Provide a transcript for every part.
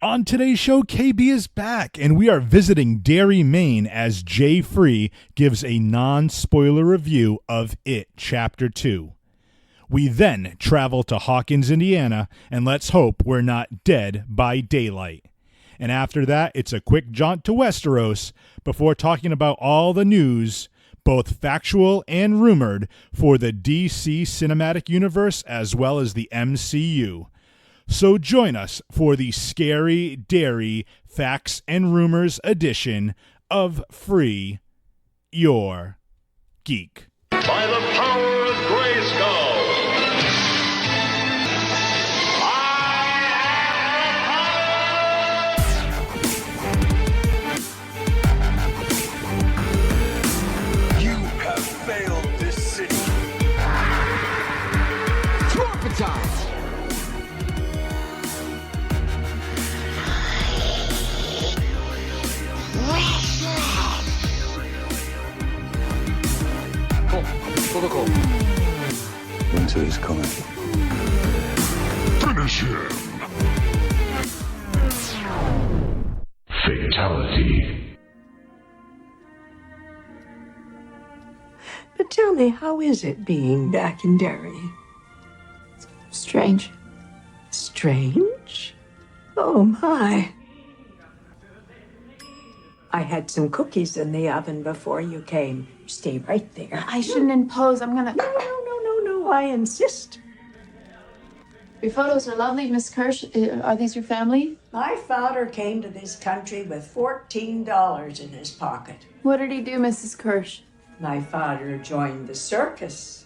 On today's show, KB is back, and we are visiting Derry, Maine, as Jay Free gives a non-spoiler review of It Chapter 2. We then travel to Hawkins, Indiana, and let's hope we're not dead by daylight. And after that, it's a quick jaunt to Westeros before talking about all the news, both factual and rumored, for the DC Cinematic Universe as well as the MCU. So join us for the Scary Derry Facts and Rumors edition of Free Your Geek. By the power of Grayskull. You have failed this city. Torpitize! Protocol. Winter is coming. Finish him. Fatality. But tell me, how is it being back in Derry? Strange. Strange? Oh, my. I had some cookies in the oven before you came. Stay right there. I shouldn't impose. I'm gonna. No, I insist. Your photos are lovely, Miss Kirsch. Are these your family? My father came to this country with $14 in his pocket. What did he do, Mrs. Kirsch? My father joined the circus.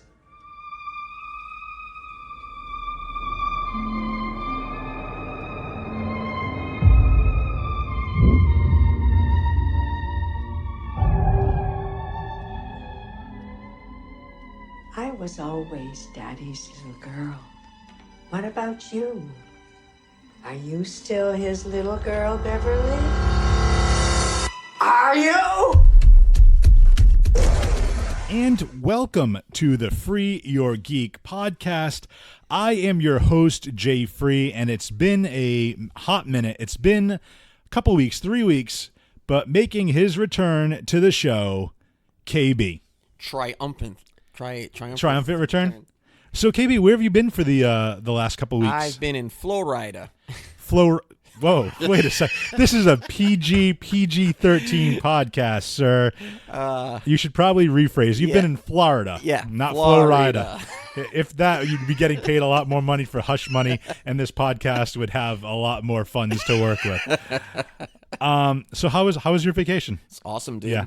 I was always Daddy's little girl. What about you? Are you still his little girl, Beverly? Are you? And welcome to the Free Your Geek podcast. I am your host, Jay Free, and it's been a hot minute. It's been a couple weeks, 3 weeks, but making his return to the show, KB. Triumphant return? So, KB, where have you been for the last couple weeks? I've been in Florida. Whoa, wait a sec. This is a PG-13 podcast, sir. You should probably rephrase. You've been in Florida. Yeah, not Florida. If that, you'd be getting paid a lot more money for hush money, and this podcast would have a lot more funds to work with. So how was your vacation? It's awesome, dude. Yeah,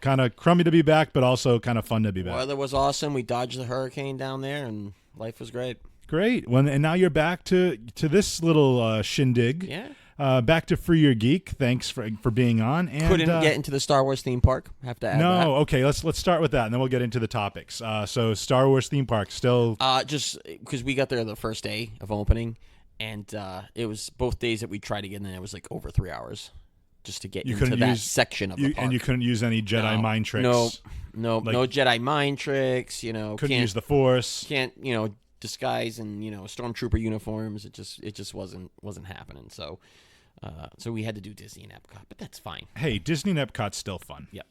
kind of crummy to be back, but also kind of fun to be back. Weather was awesome. We dodged the hurricane down there, and life was great. Great. Well, and now you're back to this little shindig. Yeah. Back to Free Your Geek. Thanks for being on. And couldn't get into the Star Wars theme park. Have to add that. Okay. Let's start with that, and then we'll get into the topics. So Star Wars theme park still. Just because we got there the first day of opening, and it was both days that we tried to get in. It was like over 3 hours just to get into that section of the park. And you couldn't use any Jedi mind tricks. No Jedi mind tricks. Couldn't use the Force. Can't disguise and stormtrooper uniforms. It just wasn't happening. So we had to do Disney and Epcot, but that's fine. Hey, Disney and Epcot's still fun. Yeah.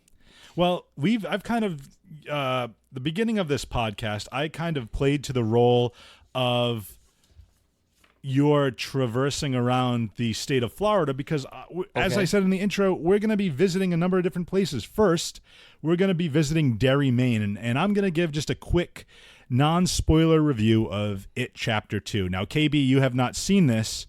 Well, I've kind of the beginning of this podcast, I kind of played to the role of you're traversing around the state of Florida because, as I said in the intro, we're going to be visiting a number of different places. First, we're going to be visiting Derry, Maine, and I'm going to give just a quick non-spoiler review of It Chapter 2. Now, KB, you have not seen this,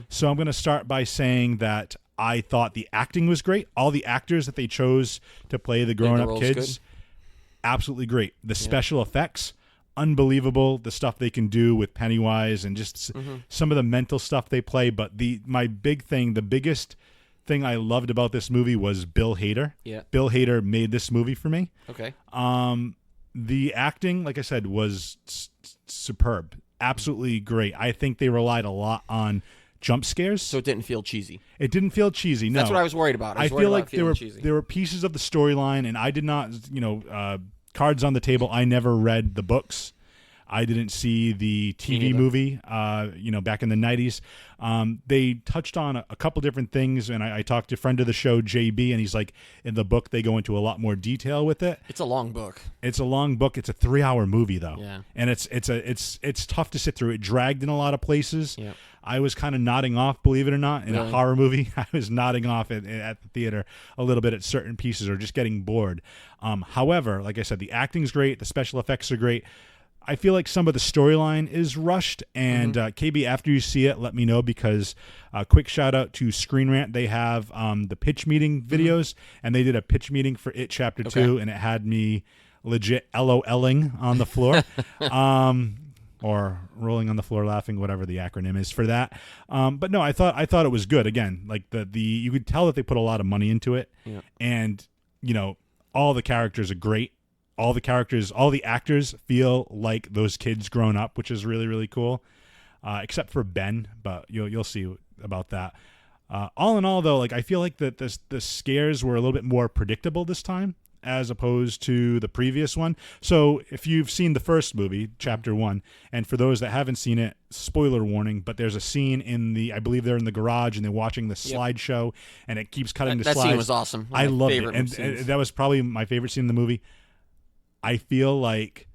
so I'm going to start by saying that I thought the acting was great. All the actors that they chose to play the grown-up kids, absolutely great. The special effects, unbelievable. The stuff they can do with Pennywise and just some of the mental stuff they play. But the biggest thing I loved about this movie was Bill Hader. Yeah. Bill Hader made this movie for me. Okay. The acting, like I said, was superb. Absolutely great. I think they relied a lot on jump scares. So it didn't feel cheesy. It didn't feel cheesy, no. That's what I was worried about. I feel like there were pieces of the storyline, and I did not, cards on the table, I never read the books. I didn't see the TV movie, back in the 90s. They touched on a couple different things, and I talked to a friend of the show, JB, and he's like, in the book, they go into a lot more detail with it. It's a long book. It's a long book. It's a 3-hour movie, though. Yeah. And it's tough to sit through. It dragged in a lot of places. Yeah. I was kind of nodding off, believe it or not, in a horror movie. I was nodding off at the theater a little bit at certain pieces or just getting bored. However, like I said, the acting's great. The special effects are great. I feel like some of the storyline is rushed, and KB, after you see it, let me know, because quick shout out to Screen Rant. They have the pitch meeting videos, and they did a pitch meeting for It Chapter 2, and it had me legit LOLing on the floor, or rolling on the floor laughing, whatever the acronym is for that. But no, I thought it was good. Again, like the you could tell that they put a lot of money into it, and all the characters are great. All the actors feel like those kids grown up, which is really, really cool, except for Ben, but you'll see about that. All in all, though, like I feel like that the scares were a little bit more predictable this time as opposed to the previous one. So if you've seen the first movie, Chapter 1, and for those that haven't seen it, spoiler warning, but there's a scene I believe they're in the garage and they're watching the slideshow, and it keeps cutting the slides. That scene was awesome. I loved it, and that was probably my favorite scene in the movie. I feel like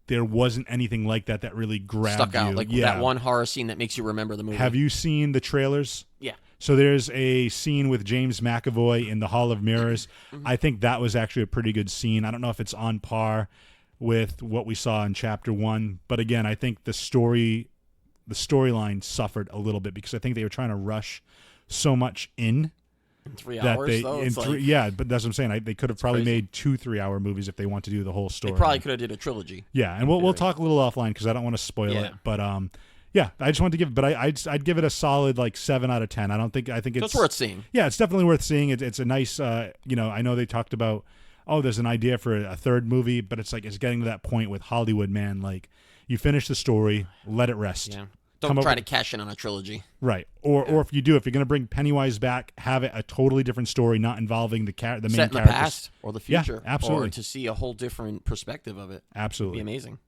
there wasn't anything like that really grabbed stuck out, you. like that one horror scene that makes you remember the movie. Have you seen the trailers? Yeah. So there's a scene with James McAvoy in the Hall of Mirrors. I think that was actually a pretty good scene. I don't know if it's on par with what we saw in Chapter 1, but again, I think the storyline suffered a little bit because I think they were trying to rush so much in 3 hours, though? But that's what I'm saying. They could have probably made 2 3-hour movies if they want to do the whole story. They probably could have did a trilogy. Yeah, and we'll talk a little offline because I don't want to spoil it. But I just wanted to give. But I'd give it a solid 7 out of 10. I think it's worth seeing. Yeah, it's definitely worth seeing. It's a nice. I know they talked about there's an idea for a third movie, but it's getting to that point with Hollywood, man. Like you finish the story, let it rest. Yeah. Don't try to cash in on a trilogy. Right. Or if you're going to bring Pennywise back, have it a totally different story, not involving the main characters. Set in the past or the future. Yeah, absolutely. Or to see a whole different perspective of it. Absolutely. It'd be amazing.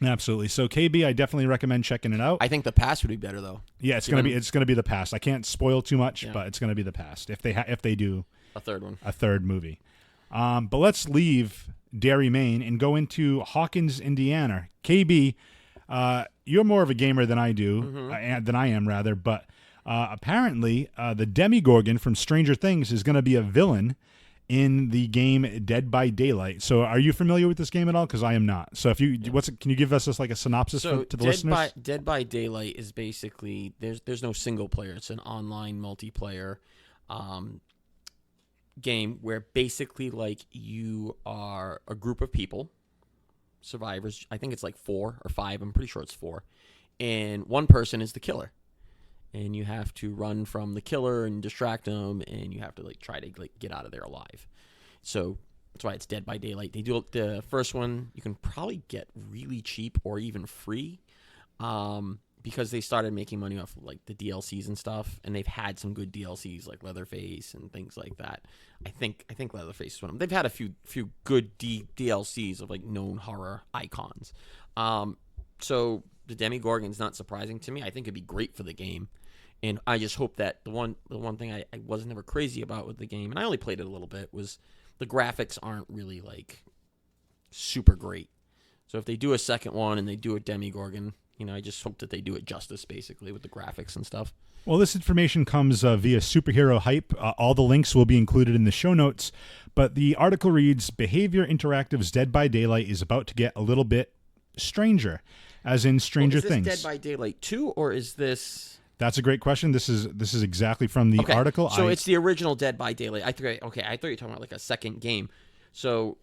Absolutely. So KB, I definitely recommend checking it out. I think the past would be better though. Yeah, it's going to be the past. I can't spoil too much, but it's going to be the past if they do a third one. A third movie. But let's leave Derry, Maine and go into Hawkins, Indiana. KB, you're more of a gamer than I do, than I am rather, but apparently the Demogorgon from Stranger Things is going to be a villain in the game Dead by Daylight. So are you familiar with this game at all? Because I am not. So can you give us a synopsis to the listeners? Dead by Daylight is basically, there's no single player. It's an online multiplayer game where basically you are a group of people, survivors. I think it's 4 or 5. I'm pretty sure it's 4. And one person is the killer. And you have to run from the killer and distract them, and you have to try to get out of there alive. So that's why it's Dead by Daylight. They do the first one you can probably get really cheap or even free, because they started making money off the DLCs and stuff, and they've had some good DLCs like Leatherface and things like that. I think Leatherface is one of them. They've had a few good DLCs of known horror icons. So the Demogorgon is not surprising to me. I think it'd be great for the game. And I just hope that the one thing I was never crazy about with the game, and I only played it a little bit, was the graphics aren't really super great. So if they do a second one and they do a Demogorgon, I just hope that they do it justice basically with the graphics and stuff. Well, this information comes via Superhero Hype. All the links will be included in the show notes. But the article reads, Behavior Interactive's Dead by Daylight is about to get a little bit stranger, as in Stranger Things. Is this Dead by Daylight 2 or is this... That's a great question. This is exactly from the article. So it's the original Dead by Daylight. I thought you were talking about a second game. So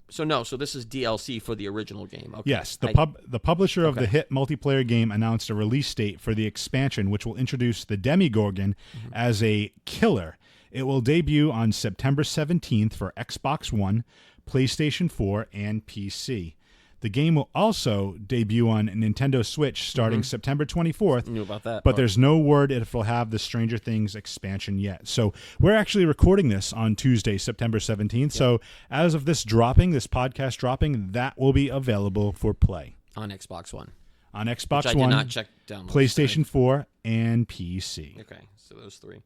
this is DLC for the original game. Okay. Yes, the publisher of the hit multiplayer game announced a release date for the expansion, which will introduce the Demogorgon as a killer. It will debut on September 17th for Xbox One, PlayStation 4, and PC. The game will also debut on Nintendo Switch starting September 24th. Knew about that. But there's no word if it'll have the Stranger Things expansion yet. So we're actually recording this on Tuesday, September 17th. Yep. So as of this podcast dropping, that will be available for play. On Xbox One. On Xbox Which I One, did not check down. PlayStation 4, and PC. Okay, so those 3.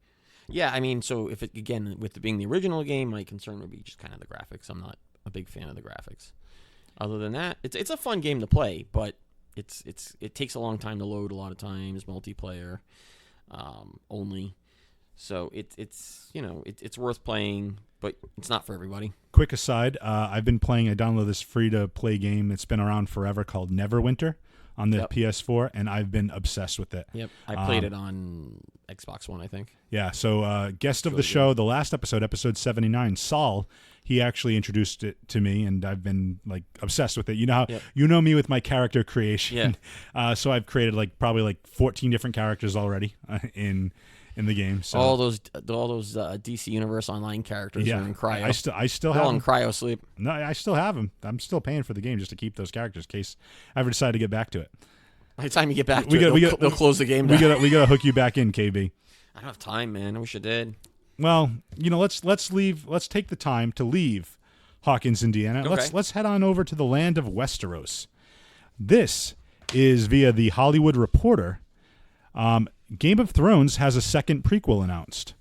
Yeah, I mean, so if it, again, with it being the original game, my concern would be just kind of the graphics. I'm not a big fan of the graphics. Other than that, it's a fun game to play, but it takes a long time to load a lot of times, multiplayer only. So it's worth playing, but it's not for everybody. Quick aside, I've been playing, I downloaded this free-to-play game. It's been around forever called Neverwinter on the PS4, and I've been obsessed with it. Yep, I played it on Xbox One, I think. Yeah, so guest of the show, the last episode 79, Saul, he actually introduced it to me, and I've been like obsessed with it. You know how you know me with my character creation. Yeah. So I've created probably 14 different characters already in the game. So all those DC Universe Online characters are in cryo. I still have them. in cryo sleep. No, I still have them. I'm still paying for the game just to keep those characters in case I ever decide to get back to it. By the time you get back to it, they'll close the game down. We gotta hook you back in, KB. I don't have time, man. I wish I did. Well, let's take the time to leave Hawkins, Indiana. Okay. Let's head on over to the land of Westeros. This is via the Hollywood Reporter. Game of Thrones has a second prequel announced.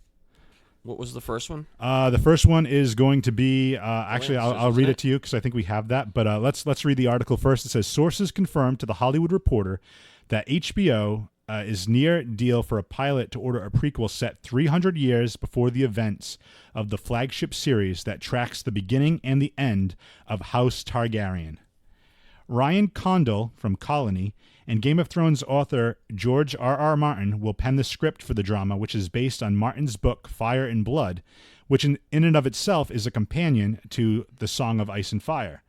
What was the first one? The first one is going to be actually I'll read it to you because I think we have that. But let's read the article first. It says sources confirmed to the Hollywood Reporter that HBO is near deal for a pilot to order a prequel set 300 years before the events of the flagship series that tracks the beginning and the end of House Targaryen. Ryan Condal from Colony and Game of Thrones author George R.R. Martin will pen the script for the drama, which is based on Martin's book Fire and Blood, which in and of itself is a companion to the Song of Ice and Fire.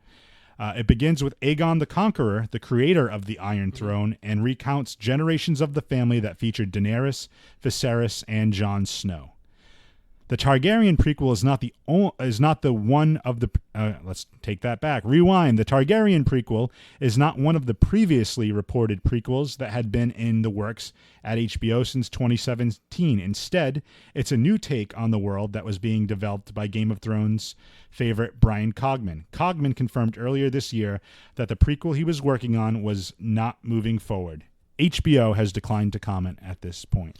It begins with Aegon the Conqueror, the creator of the Iron Throne, and recounts generations of the family that featured Daenerys, Viserys, and Jon Snow. The Targaryen prequel is not the one of the. Let's take that back. Rewind. The Targaryen prequel is not one of the previously reported prequels that had been in the works at HBO since 2017. Instead, it's a new take on the world that was being developed by Game of Thrones favorite Brian Cogman. Cogman confirmed earlier this year that the prequel he was working on was not moving forward. HBO has declined to comment at this point.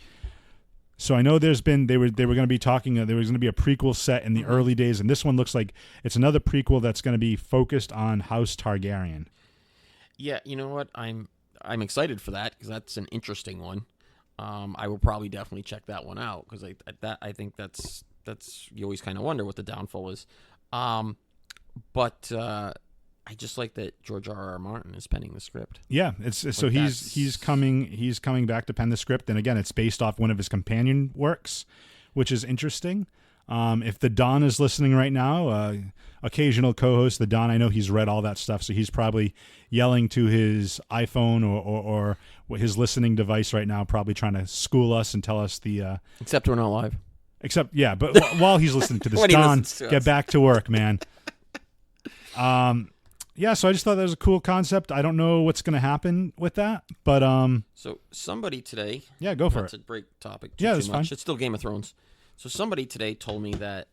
So I know they were going to be talking. There was going to be a prequel set in the early days, and this one looks like it's another prequel that's going to be focused on House Targaryen. Yeah, you know what? I'm excited for that because that's an interesting one. I will probably definitely check that one out because I think that's you always kind of wonder what the downfall is. But I just like that George R.R. Martin is penning the script. Yeah, he's coming back to pen the script, and again, it's based off one of his companion works, which is interesting. If the Don is listening right now, occasional co-host the Don, I know he's read all that stuff, so he's probably yelling to his iPhone or his listening device right now, probably trying to school us and tell us the. Except we're not live. But while he's listening to this, Don, get back to work, man. Yeah, so I just thought that was a cool concept. I don't know what's going to happen with that, but So somebody today. Yeah, go for it. Not to break topic too much. Fine. It's still Game of Thrones. So somebody today told me that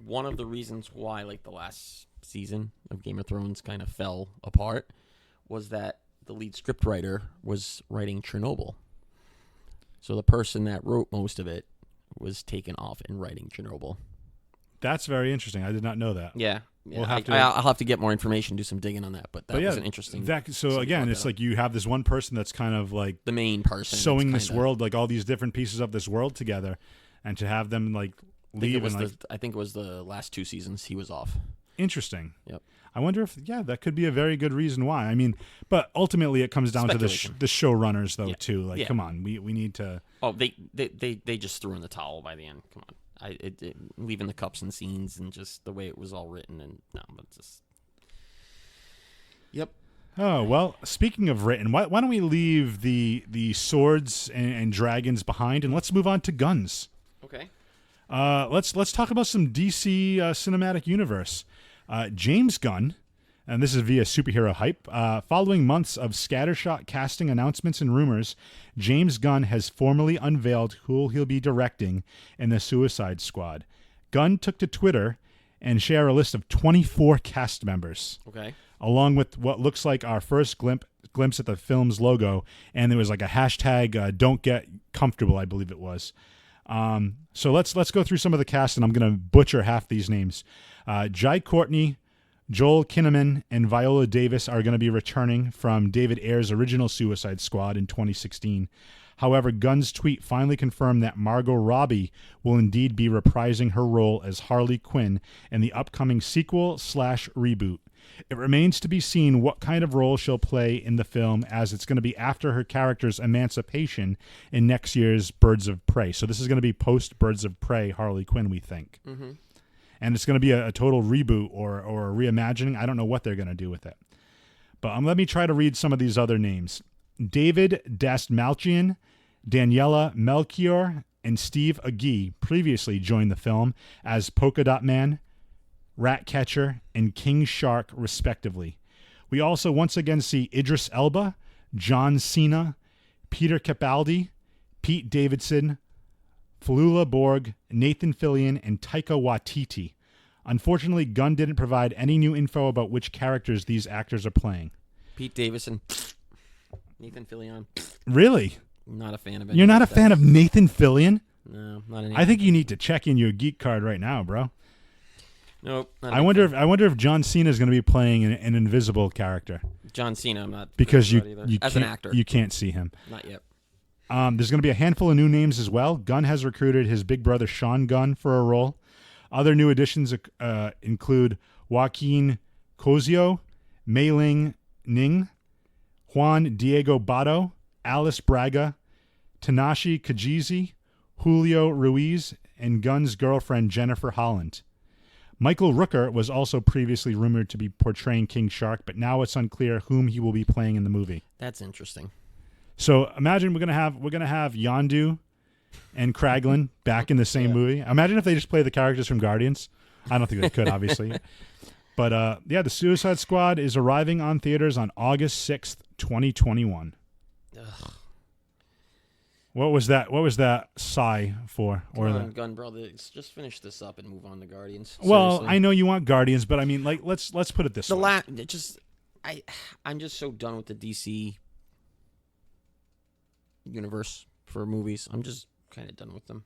one of the reasons why the last season of Game of Thrones kind of fell apart was that the lead scriptwriter was writing Chernobyl. So the person that wrote most of it was taken off in writing Chernobyl. That's very interesting. I did not know that. Yeah. I'll have to get more information, do some digging on that. But that was an interesting. So again, it's like you have this one person that's kind of like the main person sewing this world, like all these different pieces of this world together, and to have them leave. I think it was the last 2 seasons he was off. Interesting. Yep. I wonder if that could be a very good reason why. I mean, but ultimately it comes down to the showrunners though too. Come on, we need to. Oh, they just threw in the towel by the end. Come on. Leaving the cups and scenes and just the way it was all written Yep. Oh well. Speaking of written, why don't we leave the swords and dragons behind and let's move on to guns. Okay. Let's talk about some DC cinematic universe. James Gunn, and this is via Superhero Hype. Following months of scattershot casting announcements and rumors, James Gunn has formally unveiled who he'll be directing in the Suicide Squad. Gunn took to Twitter and share a list of 24 cast members. Okay. Along with what looks like our first glimpse at the film's logo, and there was like a hashtag "Don't Get Comfortable," I believe it was. So let's go through some of the cast, and I'm going to butcher half these names. Jai Courtney, Joel Kinnaman, and Viola Davis are going to be returning from David Ayer's original Suicide Squad in 2016. However, Gunn's tweet finally confirmed that Margot Robbie will indeed be reprising her role as Harley Quinn in the upcoming sequel/reboot. It remains to be seen what kind of role she'll play in the film, as it's going to be after her character's emancipation in next year's Birds of Prey. So this is going to be post Birds of Prey Harley Quinn, we think. Mm-hmm. And it's going to be a total reboot or a reimagining. I don't know what they're going to do with it. But let me try to read some of these other names. David Dastmalchian, Daniela Melchior, and Steve Agee previously joined the film as Polka Dot Man, Ratcatcher, and King Shark, respectively. We also once again see Idris Elba, John Cena, Peter Capaldi, Pete Davidson, Falula Borg, Nathan Fillion, and Taika Waititi. Unfortunately, Gunn didn't provide any new info about which characters these actors are playing. Pete Davidson, Nathan Fillion. Really? Not a fan of it. You're not a fan of Nathan Fillion? No, not any. I think you need to check in your geek card right now, bro. Nope. I wonder if John Cena is going to be playing an invisible character. John Cena, I'm not. Because you as an actor, you can't see him. Not yet. There's going to be a handful of new names as well. Gunn has recruited his big brother Sean Gunn for a role. Other new additions include Joaquin Cosio, Mei Ling Ning, Juan Diego Bato, Alice Braga, Tanashi Kajizi, Julio Ruiz, and Gunn's girlfriend Jennifer Holland. Michael Rooker was also previously rumored to be portraying King Shark, but now it's unclear whom he will be playing in the movie. That's interesting. So imagine we're gonna have Yondu and Kraglin back in the same movie. Imagine if they just play the characters from Guardians. I don't think they could, obviously. But the Suicide Squad is arriving on theaters on August 6th, 2021. Ugh. What was that sigh for? Come on, Gunn Brothers, just finish this up and move on to Guardians. Well, Seriously. I know you want Guardians, but I mean, like, let's put it this way. I'm just so done with the DC universe for movies. I'm just kind of done with them.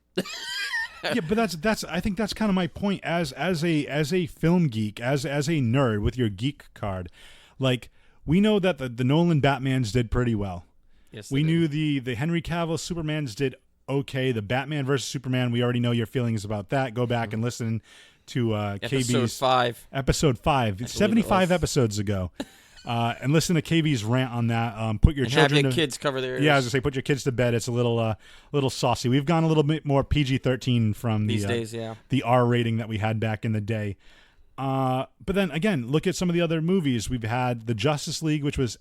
Yeah, but that's I think that's kind of my point as a film geek, as a nerd with your geek card. Like, we know that the Nolan Batmans did pretty well. Yes, we knew the Henry Cavill Supermans did okay. The Batman versus Superman, we already know your feelings about that. Go back and listen to KB's Episode 5. It's 75 episodes ago. And listen to KB's rant on that. Put your children. Have your kids cover their ears. Yeah, I was gonna say, put your kids to bed. It's a little saucy. We've gone a little bit more PG-13 from these days. Yeah, the R rating that we had back in the day. But then again, look at some of the other movies we've had. The Justice League, which was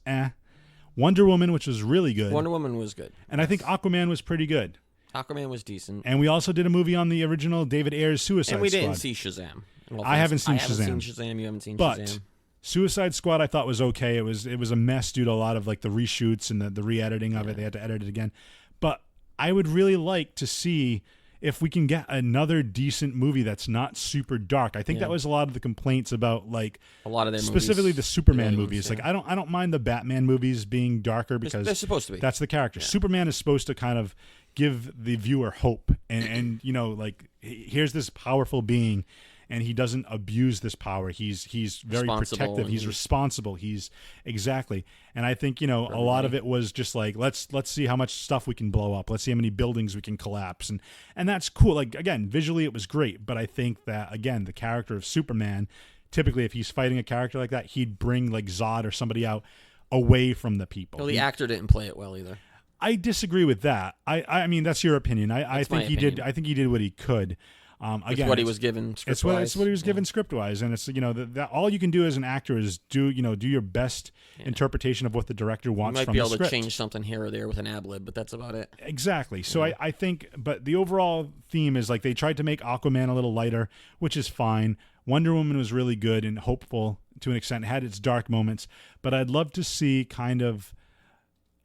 Wonder Woman, which was really good. Wonder Woman was good, and I think Aquaman was pretty good. Aquaman was decent, and we also did a movie on the original David Ayer's Suicide Squad. And we didn't see Shazam. I haven't seen Shazam. You haven't seen Shazam. But Suicide Squad I thought was okay. It was a mess due to a lot of like the reshoots and the re-editing of it. They had to edit it again. But I would really like to see if we can get another decent movie that's not super dark. I think that was a lot of the complaints about like a lot of their specifically movies, the Superman movies. Like I don't mind the Batman movies being darker because they're supposed to be. That's the character. Yeah. Superman is supposed to kind of give the viewer hope and you know, like here's this powerful being and he doesn't abuse this power. He's very protective. He's responsible. He's exactly. And I think, you know, a lot of it was just like, let's see how much stuff we can blow up. Let's see how many buildings we can collapse. And that's cool. Like, again, visually it was great. But I think that, again, the character of Superman, typically if he's fighting a character like that, he'd bring like Zod or somebody out away from the people. Well, the actor didn't play it well either. I disagree with that. I mean, that's your opinion. I think he did. I think he did what he could. Again, what he was given script-wise. It's what he was given script-wise, and it's, you know, that all you can do as an actor is do your best interpretation of what the director wants from the script. You might be able to change something here or there with an ad-lib, but that's about it. Exactly. So I think, but the overall theme is like they tried to make Aquaman a little lighter, which is fine. Wonder Woman was really good and hopeful to an extent, had its dark moments, but I'd love to see kind of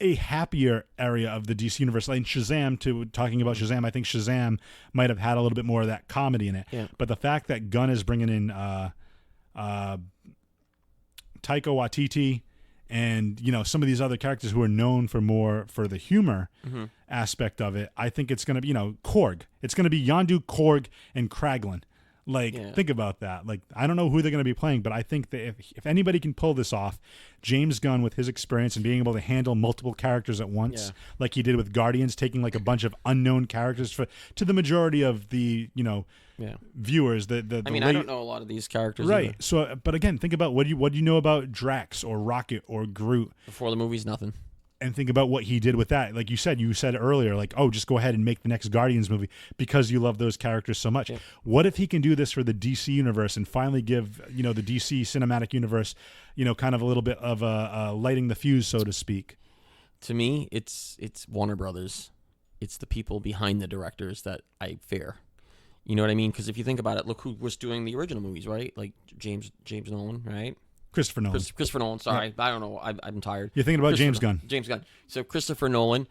a happier area of the DC universe. Like Shazam, talking about Shazam, I think Shazam might have had a little bit more of that comedy in it. Yeah. But the fact that Gunn is bringing in Taika Waititi and, you know, some of these other characters who are known for the humor aspect of it, I think it's going to be, you know, Korg. It's going to be Yondu, Korg, and Kraglin. Like, think about that. Like, I don't know who they're going to be playing, but I think that if anybody can pull this off, James Gunn, with his experience and being able to handle multiple characters at once, like he did with Guardians, taking like a bunch of unknown characters to the majority of the, you know, viewers. I don't know a lot of these characters, right? either. So, but again, think about what do you know about Drax or Rocket or Groot before the movie's nothing. And think about what he did with that. Like you said earlier, like, oh, just go ahead and make the next Guardians movie because you love those characters so much. Yeah. What if he can do this for the DC universe and finally give, you know, the DC cinematic universe, you know, kind of a little bit of a lighting the fuse, so to speak? To me, it's Warner Brothers. It's the people behind the directors that I fear. You know what I mean? Because if you think about it, look who was doing the original movies, right? Like James Nolan, right? Christopher Nolan. Christopher Nolan, sorry. Yeah. I don't know. I'm tired. You're thinking about James Gunn. James Gunn. So Christopher Nolan,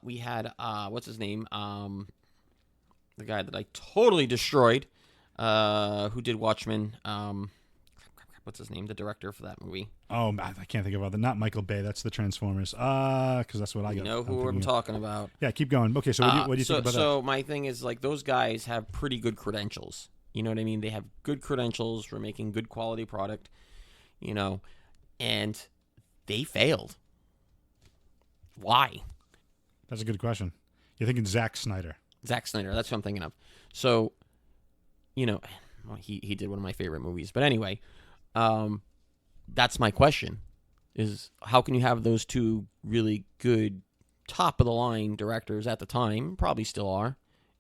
we had, what's his name? The guy that I totally destroyed, who did Watchmen. What's his name? The director for that movie. Oh, I can't think about that. Not Michael Bay. That's the Transformers. Because that's what I got. You know who I'm talking about. Yeah, keep going. Okay, so what do you think about that? So my thing is, like, those guys have pretty good credentials. You know what I mean? They have good credentials for making good quality product. You know, and they failed. Why? That's a good question. You're thinking Zack Snyder. Zack Snyder, that's what I'm thinking of. So, you know, well, he did one of my favorite movies. But anyway, that's my question, is how can you have those two really good, top-of-the-line directors at the time, probably still are,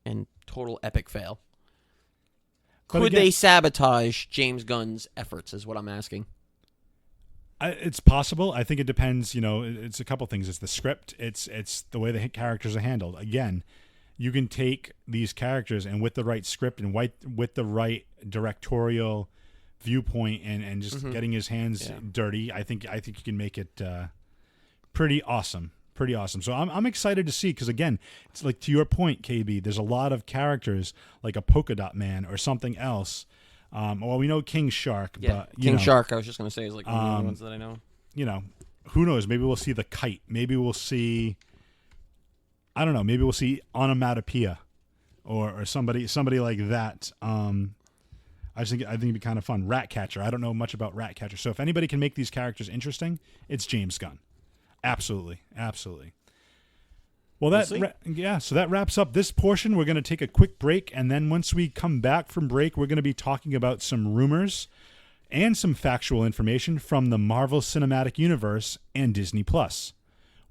and total epic fail? Could they sabotage James Gunn's efforts is what I'm asking. It's possible. I think it depends. You know, it's a couple things. It's the script. It's the way the characters are handled. Again, you can take these characters and with the right script and with the right directorial viewpoint and just getting his hands dirty, I think you can make it pretty awesome. Pretty awesome. So I'm excited to see, because again, it's like, to your point, KB, there's a lot of characters like a Polka Dot Man or something else. Well, we know King Shark, but King Shark, I was just going to say, is like one of the only ones that I know. You know, who knows? Maybe we'll see the Kite. Maybe we'll see, I don't know. Maybe we'll see Onomatopoeia, or somebody like that. I think it'd be kind of fun. Ratcatcher. I don't know much about Ratcatcher. So if anybody can make these characters interesting, it's James Gunn. Absolutely. Well, so that wraps up this portion. We're going to take a quick break, and then once we come back from break, we're going to be talking about some rumors and some factual information from the Marvel Cinematic Universe and Disney+.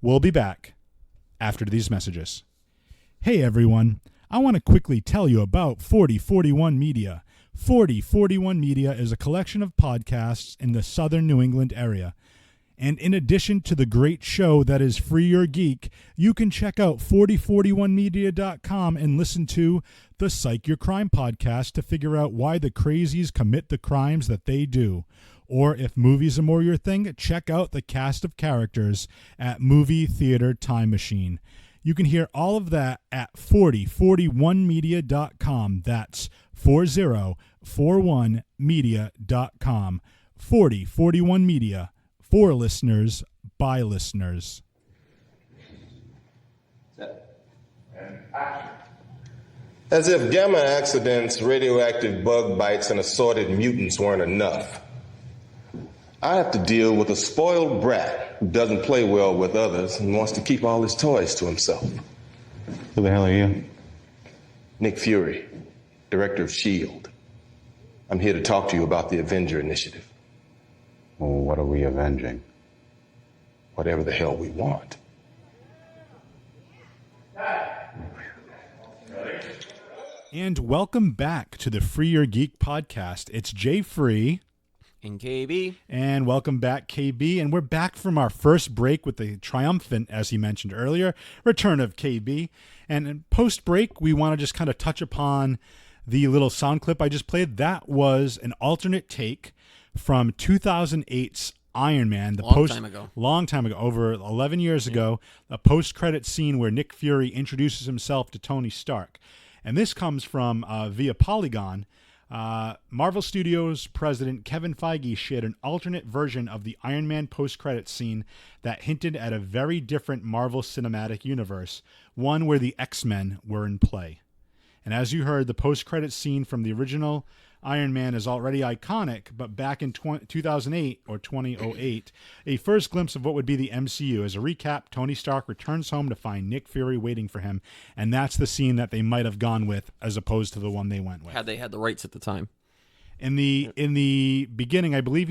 We'll be back after these messages. Hey, everyone. I want to quickly tell you about 4041 Media. 4041 Media is a collection of podcasts in the southern New England area. And in addition to the great show that is Free Your Geek, you can check out 4041media.com and listen to the Psych Your Crime podcast to figure out why the crazies commit the crimes that they do. Or if movies are more your thing, check out the cast of characters at Movie Theater Time Machine. You can hear all of that at 4041media.com. That's 4041media.com. 4041 Media. For listeners, by listeners. As if gamma accidents, radioactive bug bites, and assorted mutants weren't enough, I have to deal with a spoiled brat who doesn't play well with others and wants to keep all his toys to himself. Who the hell are you? Nick Fury, director of S.H.I.E.L.D. I'm here to talk to you about the Avenger Initiative. Well, what are we avenging? Whatever the hell we want. And welcome back to the Free Your Geek podcast. It's Jay Free. And KB. And welcome back, KB. And we're back from our first break with the triumphant, as he mentioned earlier, return of KB. And in post-break, we want to just kind of touch upon the little sound clip I just played. That was an alternate take from 2008's Iron Man, long time ago, over 11 years ago, a post-credit scene where Nick Fury introduces himself to Tony Stark. And this comes from via Polygon. Marvel Studios president Kevin Feige shared an alternate version of the Iron Man post-credit scene that hinted at a very different Marvel Cinematic Universe, one where the X-Men were in play. And as you heard, the post-credit scene from the original Iron Man is already iconic, but back in 2008 or 2008, a first glimpse of what would be the MCU. As a recap, Tony Stark returns home to find Nick Fury waiting for him, and that's the scene that they might have gone with as opposed to the one they went with. Had they had the rights at the time. In the beginning, I believe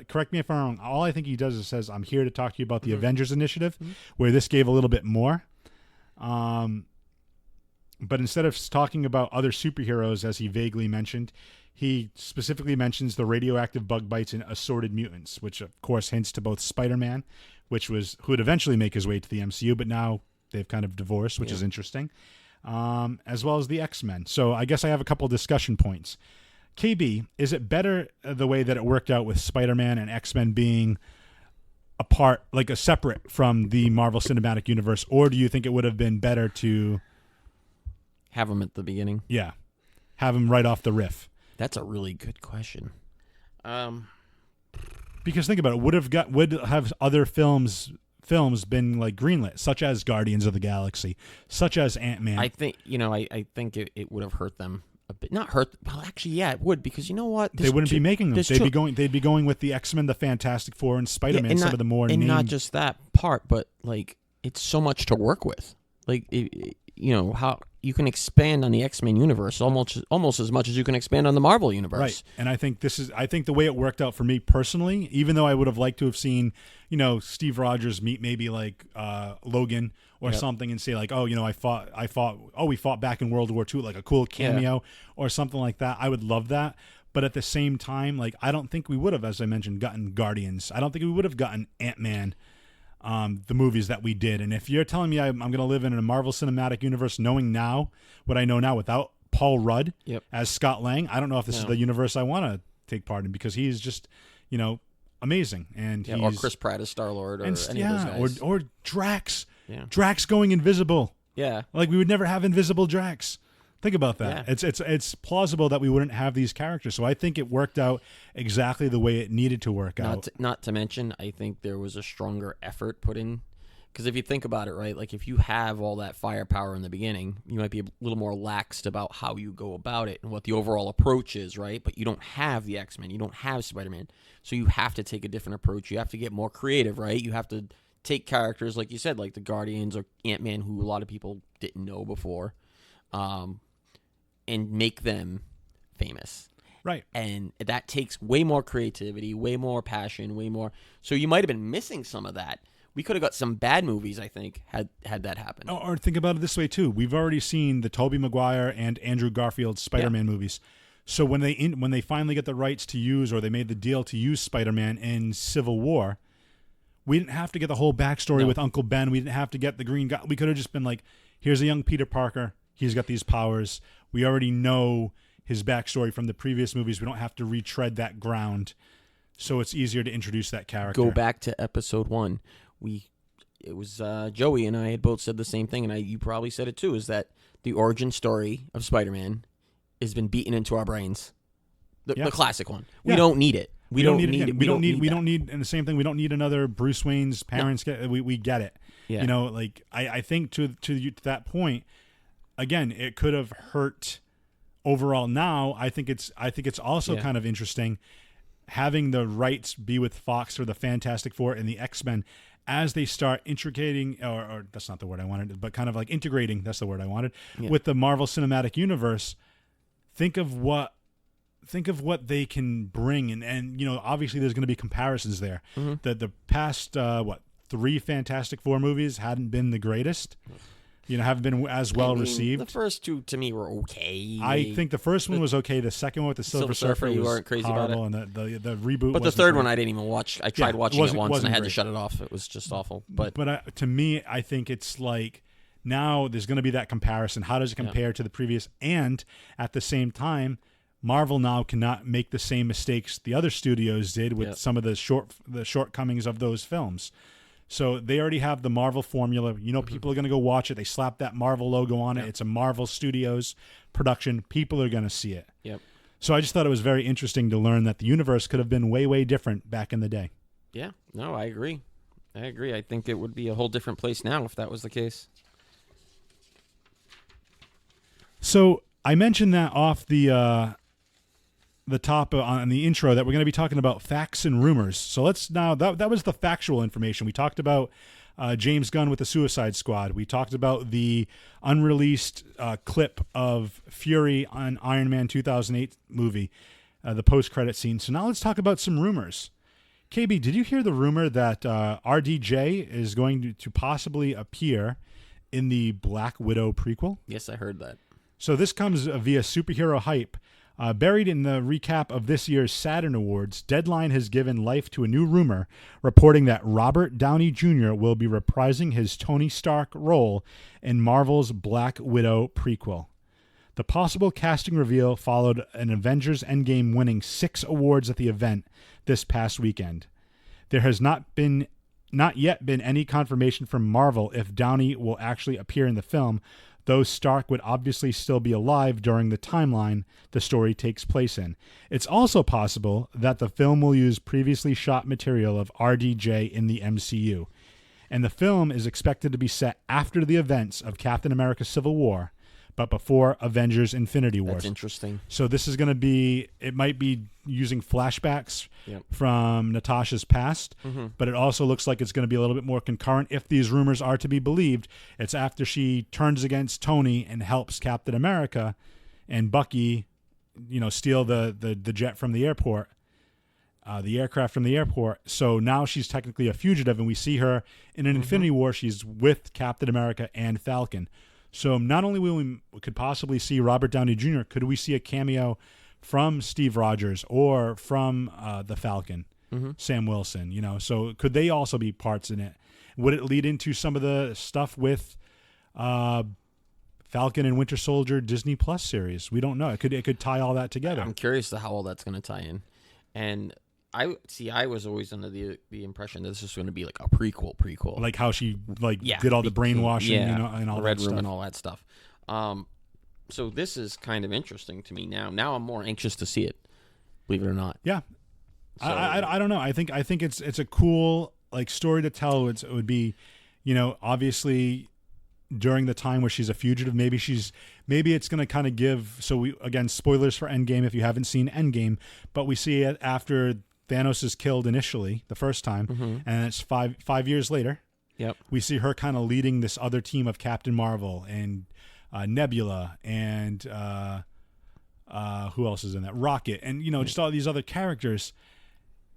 correct me if I'm wrong, all I think he does is says, I'm here to talk to you about the Avengers Initiative, where this gave a little bit more. But instead of talking about other superheroes, as he vaguely mentioned, he specifically mentions the radioactive bug bites and assorted mutants, which of course hints to both Spider-Man, who would eventually make his way to the MCU, but now they've kind of divorced, which is interesting, as well as the X-Men. So I guess I have a couple discussion points. KB, is it better the way that it worked out with Spider-Man and X-Men being apart, like a separate from the Marvel Cinematic Universe, or do you think it would have been better to have them at the beginning? Yeah, have them right off the riff. That's a really good question. Because think about it, would have other films been like greenlit, such as Guardians of the Galaxy, such as Ant-Man? I think I think it would have hurt them a bit. Not hurt. Well, actually, yeah, it would, because you know what? They wouldn't be making them. They'd be going with the X-Men, the Fantastic Four, and Spider-Man. Some of the more and not just that part, but like it's so much to work with. Like how you can expand on the X-Men universe almost as much as you can expand on the Marvel universe. Right. And I think the way it worked out for me personally, even though I would have liked to have seen, Steve Rogers meet maybe like Logan or something and say like, we fought back in World War II, like a cool cameo or something like that. I would love that. But at the same time, like, I don't think we would have, as I mentioned, gotten Guardians. I don't think we would have gotten Ant-Man. The movies that we did. And if you're telling me I'm going to live in a Marvel Cinematic Universe knowing now what I know now without Paul Rudd as Scott Lang, I don't know if this is the universe I want to take part in, because he's just, amazing. And or Chris Pratt as Star-Lord, or any of those guys. Or Drax. Yeah. Drax going invisible. Yeah. Like, we would never have invisible Drax. Think about that. Yeah. It's plausible that we wouldn't have these characters. So I think it worked out exactly the way it needed to work out. Not to mention, I think there was a stronger effort put in. Because if you think about it, right, like if you have all that firepower in the beginning, you might be a little more laxed about how you go about it and what the overall approach is, right? But you don't have the X-Men. You don't have Spider-Man. So you have to take a different approach. You have to get more creative, right? You have to take characters, like you said, like the Guardians or Ant-Man, who a lot of people didn't know before, and make them famous. Right. And that takes way more creativity, way more passion, way more. So you might have been missing some of that. We could have got some bad movies, I think, had that happened. Or think about it this way, too. We've already seen the Tobey Maguire and Andrew Garfield Spider-Man movies. So when they finally get the rights to use, or they made the deal to use Spider-Man in Civil War, we didn't have to get the whole backstory with Uncle Ben. We didn't have to get the Green Guy. We could have just been like, here's a young Peter Parker. He's got these powers. We already know his backstory from the previous movies. We don't have to retread that ground. So it's easier to introduce that character. Go back to episode 1. It was Joey and I had both said the same thing, and you probably said it too, is that the origin story of Spider-Man has been beaten into our brains. The classic one. We don't need it. We don't need it. We don't need, and the same thing, we don't need another Bruce Wayne's parents. We get it. Yeah. I think to that point, again, it could have hurt overall. Now, I think it's also kind of interesting having the rights be with Fox for the Fantastic Four and the X-Men as they start integrating, or that's not the word I wanted, but kind of like integrating, that's the word I wanted, with the Marvel Cinematic Universe. Think of what they can bring, and obviously there's going to be comparisons there. Mm-hmm. The past 3 Fantastic Four movies hadn't been the greatest. Haven't been as well received. The first 2 to me were okay. I think the first one was okay. The second one with the Silver Surfer you was weren't crazy horrible, about it. And the reboot. But the third one I didn't even watch. I tried watching it once and I had to shut it off. It was just awful. But to me, I think it's like now there's going to be that comparison. How does it compare to the previous? And at the same time, Marvel now cannot make the same mistakes the other studios did with Yep. some of the shortcomings of those films. So they already have the Marvel formula. People are going to go watch it. They slap that Marvel logo on it. It's a Marvel Studios production. People are going to see it. Yep. So I just thought it was very interesting to learn that the universe could have been way, way different back in the day. Yeah. No, I agree. I think it would be a whole different place now if that was the case. So I mentioned that off the top on the intro that we're going to be talking about facts and rumors. So let's now that was the factual information. We talked about James Gunn with the Suicide Squad. We talked about the unreleased clip of Fury on Iron Man 2008 movie, the post-credit scene. So now let's talk about some rumors. KB, did you hear the rumor that RDJ is going to possibly appear in the Black Widow prequel? Yes, I heard that. So this comes via Superhero Hype. Buried in the recap of this year's Saturn Awards, Deadline has given life to a new rumor reporting that Robert Downey Jr. will be reprising his Tony Stark role in Marvel's Black Widow prequel. The possible casting reveal followed an Avengers Endgame winning 6 awards at the event this past weekend. There has not yet been any confirmation from Marvel if Downey will actually appear in the film, though Stark would obviously still be alive during the timeline the story takes place in. It's also possible that the film will use previously shot material of RDJ in the MCU, and the film is expected to be set after the events of Captain America Civil War, but before Avengers Infinity War. That's interesting. So this is going to be, it might be using flashbacks from Natasha's past, but it also looks like it's going to be a little bit more concurrent. If these rumors are to be believed, it's after she turns against Tony and helps Captain America and Bucky, steal the jet from the airport, the aircraft from the airport. So now she's technically a fugitive, and we see her in an Infinity War. She's with Captain America and Falcon. So not only we could possibly see Robert Downey Jr., could we see a cameo from Steve Rogers or from the Falcon, Sam Wilson? So could they also be parts in it? Would it lead into some of the stuff with Falcon and Winter Soldier Disney Plus series? We don't know. It could tie all that together. I'm curious to how all that's going to tie in. And I was always under the impression that this was going to be like a prequel. Like how she did all the brainwashing, and all the Red that Room stuff. and all that stuff. So this is kind of interesting to me now. Now I'm more anxious to see it, believe it or not. Yeah. So, I don't know. I think it's a cool story to tell. It would be, obviously during the time where she's a fugitive, maybe it's going to kind of give. So we, again, spoilers for Endgame if you haven't seen Endgame, but we see it after Thanos is killed initially the first time, and it's five years later. Yep. We see her kind of leading this other team of Captain Marvel and Nebula and who else is in that? Rocket, and just all these other characters.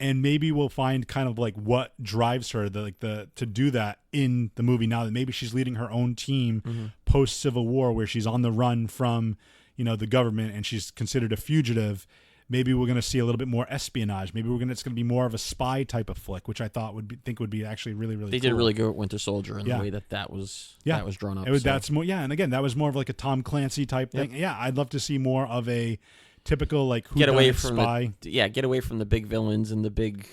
And maybe we'll find kind of what drives her to do that in the movie now that maybe she's leading her own team post Civil War where she's on the run from the government and she's considered a fugitive. Maybe we're going to see a little bit more espionage. Maybe it's going to be more of a spy type of flick, which I thought would be actually really, really They cool. did really good with Winter Soldier in the way that was drawn up. That's more, and again, that was more of like a Tom Clancy type thing. Yeah, I'd love to see more of a typical get away from spy. Get away from the big villains and the big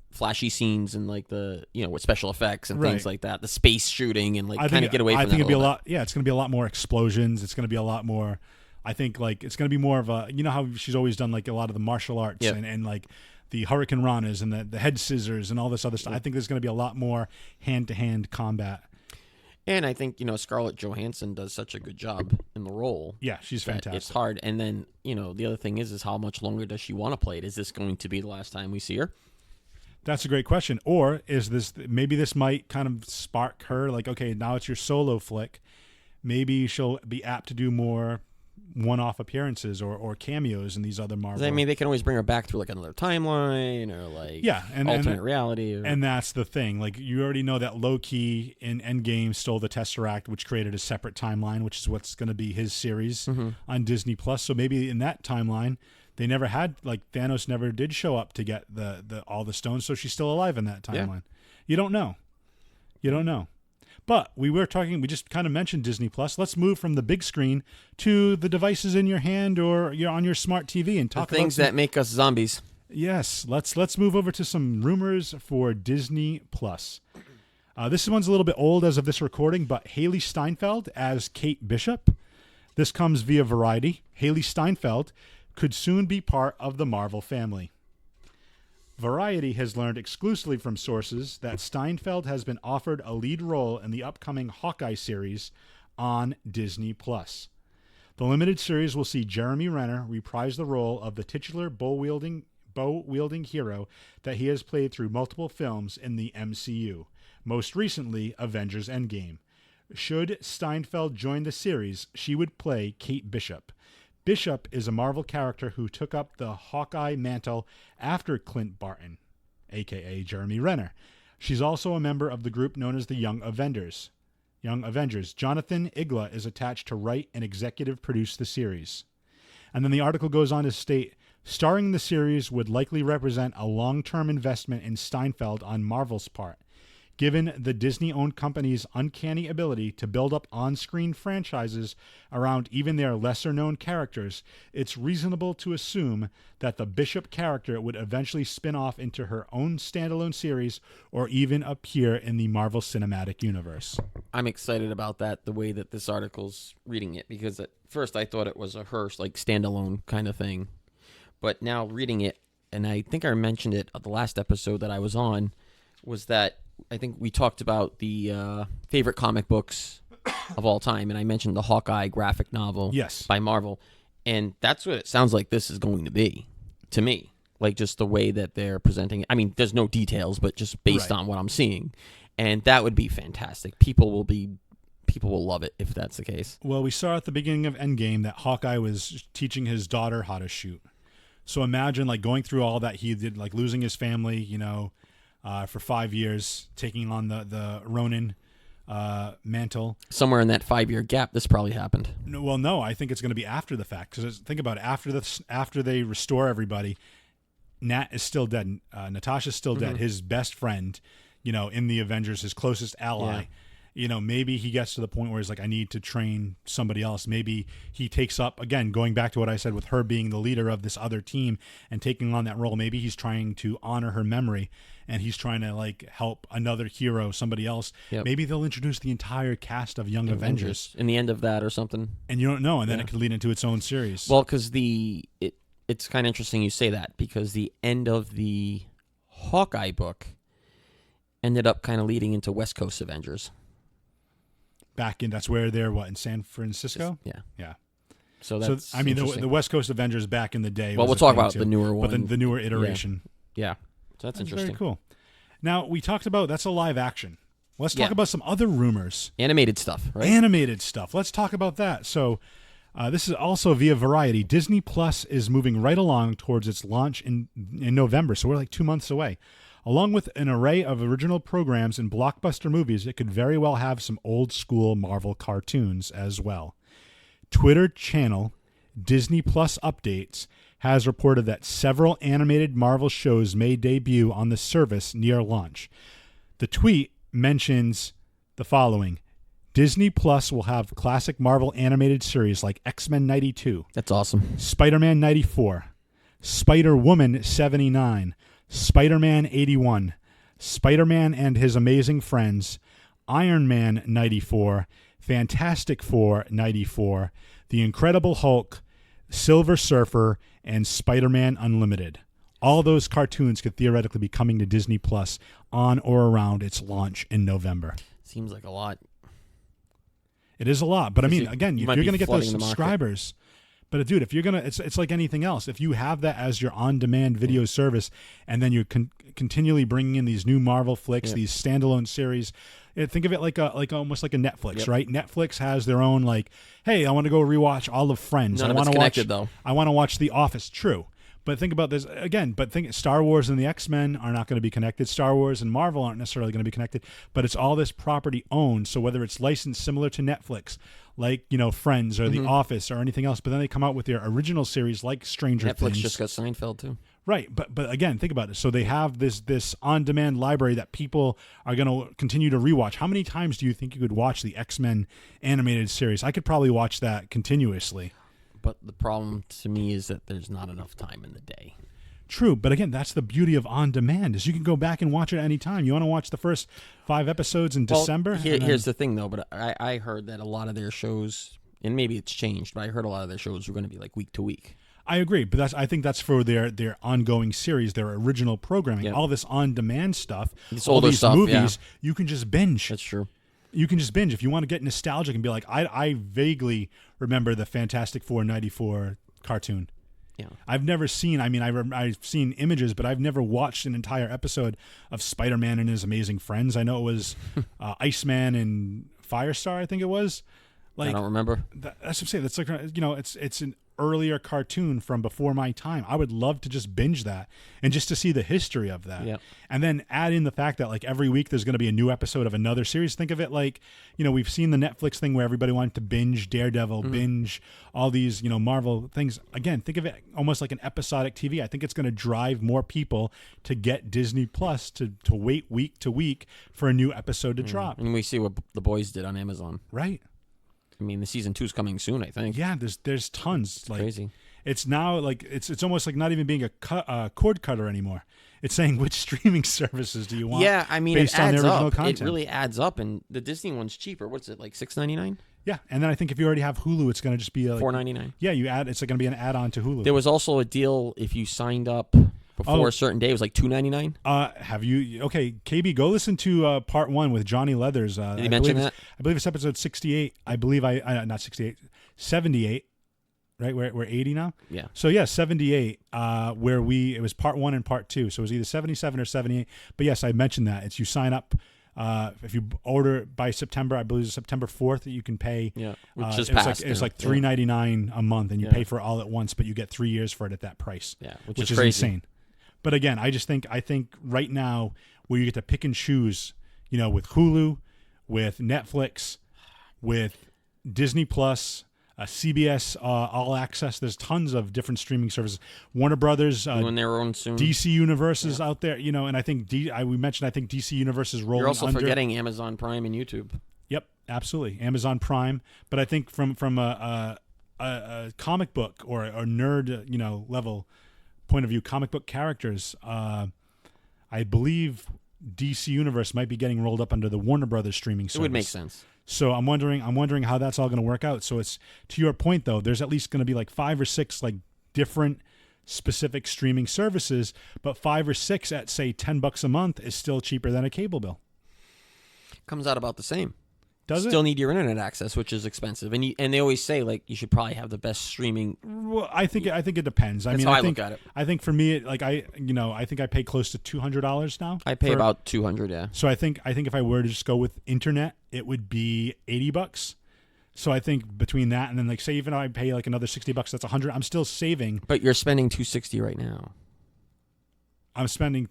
flashy scenes and with special effects and things like that. The space shooting and kind of get away from that. I think it'd be a lot. Yeah, it's going to be a lot more explosions. It's going to be a lot more. I think it's going to be more of a, how she's always done a lot of the martial arts and the Hurricane Ranas and the head scissors and all this other stuff. I think there's going to be a lot more hand-to-hand combat. And I think, Scarlett Johansson does such a good job in the role. Yeah, she's fantastic. It's hard. And then, the other thing is how much longer does she want to play it? Is this going to be the last time we see her? That's a great question. Or is maybe this might kind of spark her okay, now it's your solo flick. Maybe she'll be apt to do more one-off appearances or cameos in these other Marvel. I mean, they can always bring her back through another timeline or alternate reality. And that's the thing. You already know that Loki in Endgame stole the Tesseract, which created a separate timeline, which is what's going to be his series on Disney+. So maybe in that timeline, they never had, Thanos never did show up to get the all the stones, so she's still alive in that timeline. You don't know. But we just kind of mentioned Disney Plus. Let's move from the big screen to the devices in your hand or you're on your smart TV and talk the things that make us zombies. Yes, let's move over to some rumors for Disney Plus. This one's a little bit old as of this recording, but Hailee Steinfeld as Kate Bishop. This comes via Variety. Hailee Steinfeld could soon be part of the Marvel family. Variety has learned exclusively from sources that Steinfeld has been offered a lead role in the upcoming Hawkeye series on Disney+. The limited series will see Jeremy Renner reprise the role of the titular bow-wielding hero that he has played through multiple films in the MCU, most recently Avengers Endgame. Should Steinfeld join the series, she would play Kate Bishop. Bishop is a Marvel character who took up the Hawkeye mantle after Clint Barton, a.k.a. Jeremy Renner. She's also a member of the group known as the Young Avengers. Jonathan Igla is attached to write and executive produce the series. And then the article goes on to state, starring in the series would likely represent a long-term investment in Steinfeld on Marvel's part. Given the Disney-owned company's uncanny ability to build up on-screen franchises around even their lesser-known characters, it's reasonable to assume that the Bishop character would eventually spin off into her own standalone series or even appear in the Marvel Cinematic Universe. I'm excited about that, the way that this article's reading it, because at first I thought it was a Hearst, like, standalone kind of thing. But now reading it, and I think I mentioned it at the last episode that I was on, was that I think we talked about the favorite comic books of all time, and I mentioned the Hawkeye graphic novel by Marvel, and that's what it sounds like this is going to be, to me. Like, just the way that they're presenting it. I mean, there's no details, but just based on what I'm seeing. And that would be fantastic. People will love it if that's the case. Well, we saw at the beginning of Endgame that Hawkeye was teaching his daughter how to shoot. So imagine, like, going through all that he did, like losing his family, you know, for 5 years, taking on the Ronin mantle. Somewhere in that 5-year gap, this probably happened. No, I think it's going to be after the fact. Because think about it, after they restore everybody, Nat is still dead. Natasha's still dead. His best friend, you know, in the Avengers, his closest ally. Yeah. You know, maybe he gets to the point where he's like, I need to train somebody else. Maybe he takes up, again, going back to what I said with her being the leader of this other team and taking on that role. Maybe he's trying to honor her memory and he's trying to, like, help another hero, somebody else. Yep. Maybe they'll introduce the entire cast of Young Avengers in the end of that or something. And you don't know, and then it could lead into its own series. Well, because it's kind of interesting you say that, because the end of the Hawkeye book ended up kind of leading into West Coast Avengers. That's where they're in San Francisco? Yeah. So that's I mean, the West Coast Avengers back in the day. Well, we'll talk about the newer one. But the newer iteration. Yeah. So that's interesting. Very cool. Now, we talked about, that's a live action. Let's talk about some other rumors. Animated stuff, right? Animated stuff. Let's talk about that. So this is also via Variety. Disney Plus is moving right along towards its launch in November. So we're like 2 months away. Along with an array of original programs and blockbuster movies, it could very well have some old-school Marvel cartoons as well. Twitter channel Disney Updates has reported that several animated Marvel shows may debut on the service near launch. The tweet mentions the following. Disney Plus will have classic Marvel animated series like X-Men 92. That's awesome. Spider-Man 94. Spider-Woman 79. Spider-Man 81, Spider-Man and His Amazing Friends, Iron Man 94, Fantastic Four 94, The Incredible Hulk, Silver Surfer, and Spider-Man Unlimited. All those cartoons could theoretically be coming to Disney Plus on or around its launch in November. Seems like a lot. It is a lot, but I mean, again, if you're going to get those subscribers... But dude, if you're gonna, it's like anything else. If you have that as your on-demand video service, and then you're continually bringing in these new Marvel flicks, these standalone series, think of it like almost like a Netflix, right? Netflix has their own, like, hey, I want to go rewatch all of Friends. None of it's connected, though. I want to watch The Office. True. But think about this again. But think Star Wars and the X-Men are not going to be connected. Star Wars and Marvel aren't necessarily going to be connected. But it's all this property owned. So whether it's licensed similar to Netflix, like, you know, Friends or The Office or anything else, but then they come out with their original series like Stranger Things. Netflix just got Seinfeld too. Right, but again, think about it. So they have this on-demand library that people are going to continue to rewatch. How many times do you think you could watch the X-Men animated series? I could probably watch that continuously. But the problem to me is that there's not enough time in the day. True, but again, that's the beauty of on-demand is you can go back and watch it any time. You want to watch the first 5 episodes in December? Here's the thing, though. But I heard that a lot of their shows, and maybe it's changed, but I heard a lot of their shows were going to be like week to week. I agree, but I think that's for their ongoing series, their original programming. Yep. All this on-demand stuff, This all older these stuff, movies, you can just binge. That's true. You can just binge if you want to get nostalgic and be like, I vaguely remember the Fantastic Four '94 cartoon. Yeah, I've never seen. I mean, I've seen images, but I've never watched an entire episode of Spider-Man and His Amazing Friends. I know it was Iceman and Firestar. I think it was. Like, I don't remember. That's what I'm saying. That's like, it's an earlier cartoon from before my time. I would love to just binge that and just to see the history of that. Yep. And then add in the fact that like every week there's going to be a new episode of another series. Think of it like, we've seen the Netflix thing where everybody wanted to binge Daredevil, binge all these, Marvel things. Again, think of it almost like an episodic TV. I think it's going to drive more people to get Disney Plus to wait week to week for a new episode to drop. And we see what The Boys did on Amazon. Right. I mean, the season 2 is coming soon, I think. Yeah, there's tons. It's crazy. It's now like it's almost like not even being a cord cutter anymore. It's saying which streaming services do you want? Yeah, I mean, based it on adds the original up. content. It really adds up, and the Disney one's cheaper. What's it, like $6.99? Yeah, and then I think if you already have Hulu, it's going to just be like, $4.99. Yeah, it's going to be an add-on to Hulu. There was also a deal if you signed up before a certain day. It was like $2.99. Have you? Okay, KB, go listen to part 1 with Johnny Leathers. Did he mention that? I believe it's episode 68. I believe not 68, 78. Right, we're 80 now. Yeah. So yeah, 78. Where it was part 1 and part 2. So it was either 77 or 78. But yes, I mentioned that it's you sign up. If you order by September, I believe it's September 4th that you can pay. Yeah, which is it's like $3.99 a month, and you pay for it all at once, but you get 3 years for it at that price. Yeah, which is is crazy. insane. But again, I think right now where you get to pick and choose, with Hulu, with Netflix, with Disney Plus, CBS All Access. There's tons of different streaming services. Warner Brothers, doing their own soon. DC Universe is out there, and I think we mentioned DC Universe is rolling. You're also under. forgetting Amazon Prime and YouTube. Yep, absolutely, Amazon Prime. But I think from a comic book or a nerd level point of view, comic book characters, I believe DC Universe might be getting rolled up under the Warner Brothers streaming service. It would make sense. So I'm wondering how that's all going to work out. So it's, to your point though, there's at least going to be like 5 or 6 like different specific streaming services, but 5 or 6 at say $10 a month is still cheaper than a cable bill. Comes out about the same. Does Still it? need your internet access, which is expensive, and they always say like you should probably have the best streaming. Well, I think it depends. That's I mean, how I think, look at it. I think for me, I think I pay close to $200 now. I pay about $200. Yeah. So I think if I were to just go with internet, it would be $80. So I think between that and then like say even if I pay like another $60, that's $100. I'm still saving. But you're spending $260 right now. I'm spending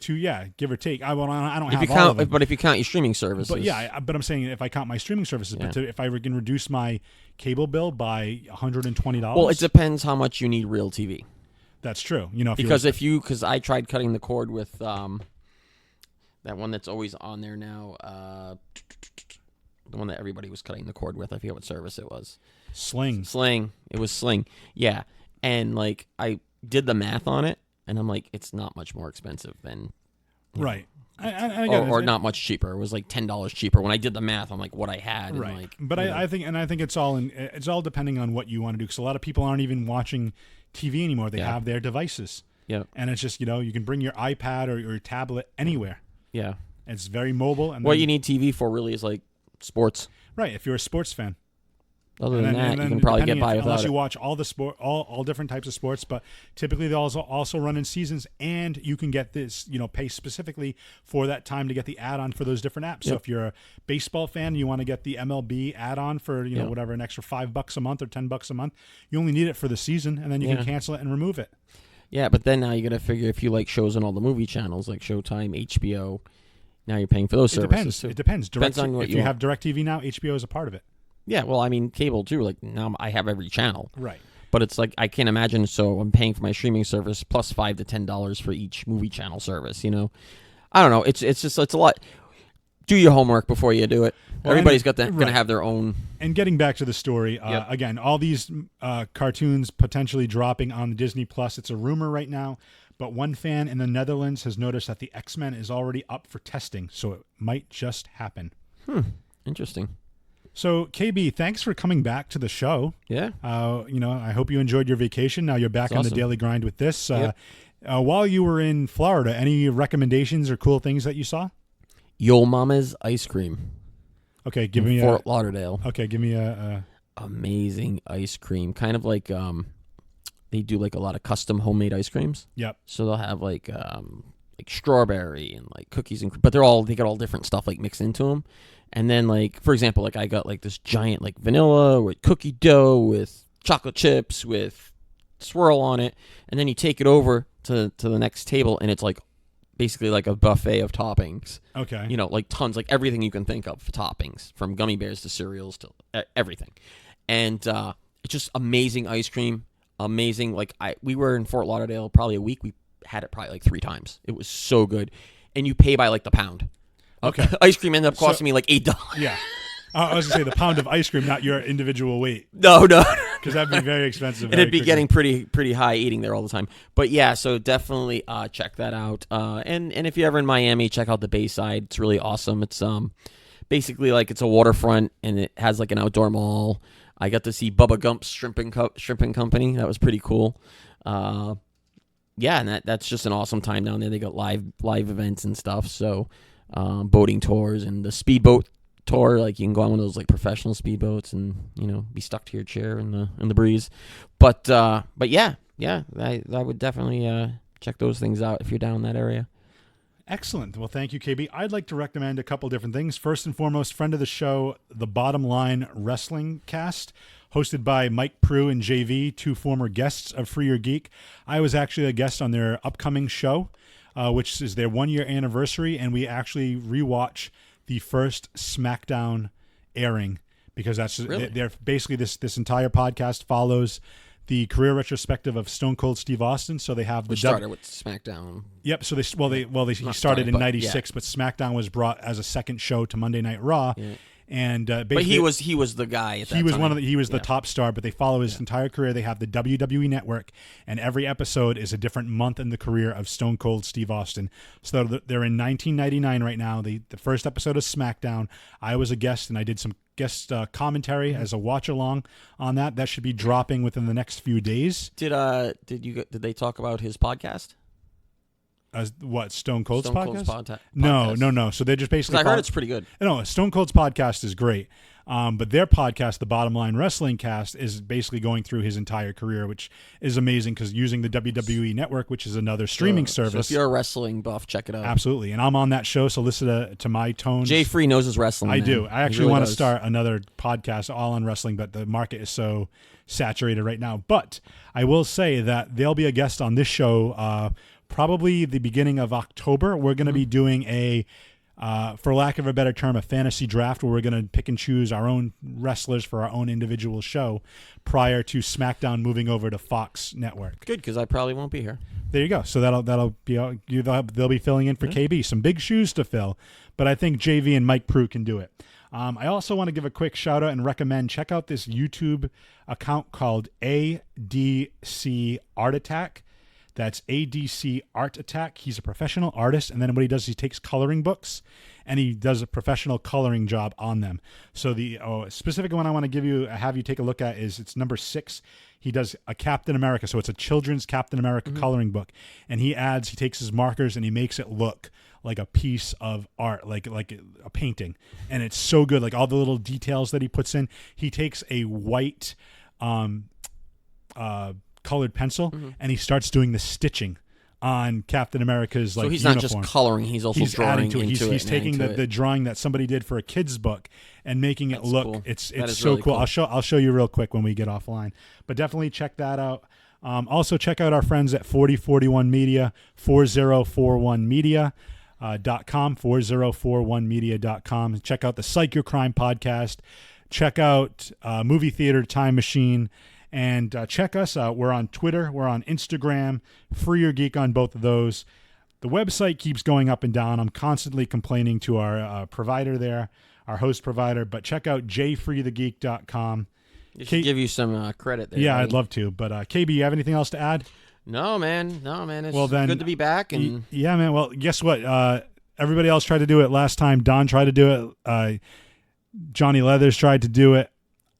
give or take. I don't If have you all count, of them. but if you count your streaming services, But yeah, but I'm saying if I count my streaming services, Yeah. but if I can reduce my cable bill by $120. well, it depends how much you need real TV. That's true. Because I tried cutting the cord with that one that's always on there now, the one that everybody was cutting the cord with. I forget what service it was. Sling. It was Sling. Yeah, and like I did the math on it, and I'm like, it's not much more expensive than Right. I get it. or not much cheaper. It was like $10 cheaper when I did the math on like what I had. Right. And like, But I think it's all depending on what you want to do. Because a lot of people aren't even watching TV anymore. They have their devices. Yeah. And it's just you can bring your iPad or your tablet anywhere. Yeah. It's very mobile. And What then, you need TV for really is like sports. Right. If you're a sports fan. Other And than then- that, and you then can probably get depending by unless without you it. watch all the all different types of sports, but typically they also run in seasons, and you can get this pay specifically for that time to get the add-on for those different apps. So Yep. if you're a baseball fan, you want to get the MLB add-on for Yep. whatever, an extra $5 a month or $10 a month. You only need it for the season, and then you Yeah. can cancel it and remove it. Yeah, but then now you got to figure if you like shows on all the movie channels like Showtime, HBO. Now you're paying for those services Depends. too. It depends. Depends on what if you you want. have DirecTV now, HBO is a part of it. Yeah, well, I mean, cable too. Like now, I have every channel. Right. but it's like I can't imagine. So I'm paying for my streaming service plus $5 to $10 for each movie channel service. I don't know. It's a lot. Do your homework before you do it. Well, Everybody's going to have their own. And getting back to the story, again, all these cartoons potentially dropping on the Disney Plus. It's a rumor right now, but one fan in the Netherlands has noticed that the X-Men is already up for testing, so it might just happen. Interesting. So, KB, thanks for coming back to the show. Yeah. I hope you enjoyed your vacation. Now you're back It's on the awesome. daily grind with this. Yep. While you were in Florida, any recommendations or cool things that you saw? Yo Mama's ice cream. Okay, give in me Fort Lauderdale. Okay, give me a amazing ice cream. Kind of like they do like a lot of custom homemade ice creams. Yep. So they'll have like strawberry and like cookies but they got all different stuff like mixed into them. And then like for example, like I got like this giant like vanilla with cookie dough with chocolate chips with swirl on it, and then you take it over to the next table and it's like basically like a buffet of toppings. Okay. Like tons, like everything you can think of for toppings, from gummy bears to cereals to everything. And it's just amazing ice cream. Amazing. Like we were in Fort Lauderdale probably a week. We had it probably like 3 times. It was so good. And you pay by like the pound. Okay. Ice cream ended up costing me like $8. Yeah. I was going to say the pound of ice cream, not your individual weight. No. Because that'd be very expensive. And it'd be getting pretty high eating there all the time. But yeah, so definitely check that out. And if you're ever in Miami, check out the Bayside. It's really awesome. It's basically like it's a waterfront and it has like an outdoor mall. I got to see Bubba Gump's shrimping company. That was pretty cool. Yeah, and that's just an awesome time down there. They got live events and stuff. So boating tours and the speedboat tour, like you can go on one of those like professional speedboats and be stuck to your chair in the breeze. But yeah, I would definitely check those things out if you're down in that area. Excellent. Well, thank you, KB. I'd like to recommend a couple different things. First and foremost, friend of the show, the Bottom Line Wrestling Cast, hosted by Mike Prue and JV, 2 former guests of Free Your Geek. I was actually a guest on their upcoming show, which is their 1-year anniversary, and we actually rewatch the first SmackDown airing, because that's really? They're basically this entire podcast follows the career retrospective of Stone Cold Steve Austin. So they have Which started with SmackDown. Yep. So he started in '96, but SmackDown was brought as a second show to Monday Night Raw. Yeah. And but he was the guy at that time. He was the top star, but they follow his entire career. They have the WWE Network, and every episode is a different month in the career of Stone Cold Steve Austin. So they're in 1999 right now. The first episode of SmackDown, I was a guest, and I did some guest commentary as a watch along on that. That should be dropping within the next few days. Did they talk about his podcast? What, Stone Cold's podcast? Podcast? No. So they're just basically. I heard it's pretty good. No, Stone Cold's podcast is great, but their podcast, the Bottom Line Wrestling Cast, is basically going through his entire career, which is amazing because using the WWE Network, which is another streaming service. So if you're a wrestling buff, check it out. Absolutely, and I'm on that show, so listen to my tones. Jay Free knows his wrestling. I man. do. I actually really want does. to start another podcast all on wrestling, but the market is so saturated right now. But I will say that there'll be a guest on this show. Probably the beginning of October. We're going to be doing for lack of a better term, a fantasy draft where we're going to pick and choose our own wrestlers for our own individual show prior to SmackDown moving over to Fox Network. Good, because I probably won't be here. There you go. So that'll be they'll be filling in for KB. Some big shoes to fill, but I think JV and Mike Prue can do it. I also want to give a quick shout out and recommend check out this YouTube account called ADC Art Attack. That's ADC Art Attack. He's a professional artist, and then what he does is he takes coloring books, and he does a professional coloring job on them. So the specific one I want to have you take a look at is it's number 6. He does a Captain America, so it's a children's Captain America coloring book, and he takes his markers and he makes it look like a piece of art, like a painting, and it's so good. Like all the little details that he puts in. He takes a white colored pencil and he starts doing the stitching on Captain America's so he's uniform. not just coloring, he's also drawing adding to it. into it. He's taking the drawing that somebody did for a kid's book and making it look cool. It's so really cool. cool. I'll show you real quick when we get offline, but definitely check that out. Also check out our friends at 4041 Media, 4041media.com, 4041media.com. Check out the Psych Your Crime podcast. check out Movie Theater Time Machine, and check us out. We're on Twitter. We're on Instagram. Free or Geek on both of those. The website keeps going up and down. I'm constantly complaining to our provider there, our host provider, but check out jfreethegeek.com. They should give you some credit there. Yeah, buddy. I'd love to. But KB, you have anything else to add? No, man. It's Well, then, good to be back. And yeah, man. Well, guess what? Everybody else tried to do it last time. Don tried to do it. Johnny Leathers tried to do it.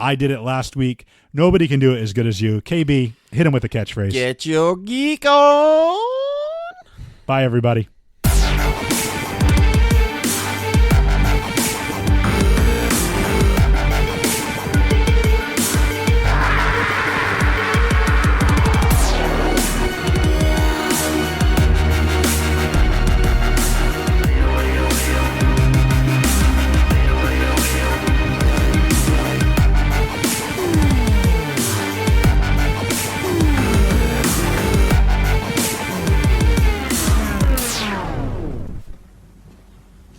I did it last week. Nobody can do it as good as you. KB, hit him with a catchphrase. get your geek on. Bye, everybody.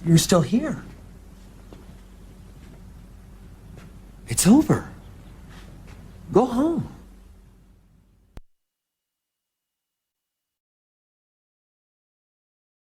You're still here. It's over. Go home.